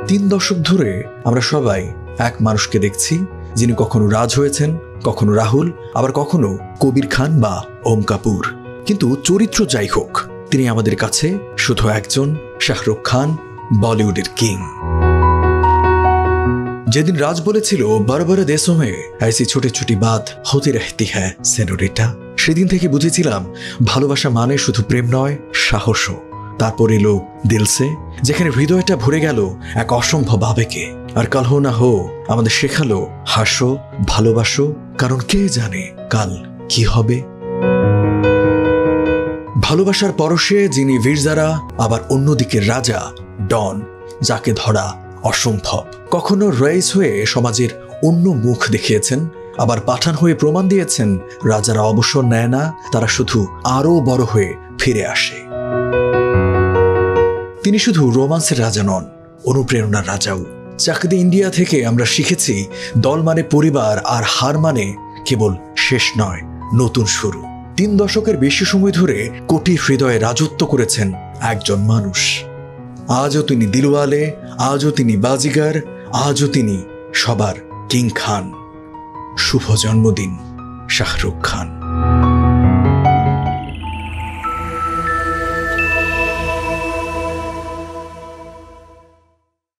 3 দশক ধরে আমরা সবাই এক মানুষকে দেখছি, যিনি কখনো রাজ হয়েছেন, কখনো রাহুল, আবার কখনো কবির খান বা ওম কাপুর। কিন্তু চরিত্র যাই হোক, তিনি আমাদের কাছে শুধু একজন শাহরুখ খান, বলিউডের কিং। যেদিন রাজ বলেছিল বড় বড় দেশোं में ऐसी छोटी छोटी बात होती रहती है सेनोरिटा, সেদিন থেকে বুঝেছিলাম ভালোবাসা মানে শুধু প্রেম নয়, সাহসও। তারপর এলো দিল সে, যেখানে হৃদয়টা ভরে গেল এক অসম্ভব আবেগে। আর কাল হো না হো আমাদের শেখালো হাসো, ভালোবাসো, কারণ কে জানে কাল কি হবে। ভালোবাসার পরশে যিনি বীরজারা, আবার অন্যদিকে রাজা ডন, যাকে ধরা অসম্ভব। কখনো রইস হয়ে সমাজের অন্য মুখ দেখিয়েছেন, আবার পাঠান হয়ে প্রমাণ দিয়েছেন রাজারা অবসর নেয় না, তারা শুধু আরো বড় হয়ে ফিরে আসে। তিনি শুধু রোমান্সের রাজা নন, অনুপ্রেরণার রাজাও। চাকদে ইন্ডিয়া থেকে আমরা শিখেছি দল মানে পরিবার, আর হার মানে কেবল শেষ নয়, নতুন শুরু। 3 দশকের বেশি সময় ধরে কোটি হৃদয়ে রাজত্ব করেছেন একজন মানুষ। আজও তিনি দিলওয়ালে, আজও তিনি বাজিগার, আজও তিনি সবার কিং খান। শুভ জন্মদিন শাহরুখ খান।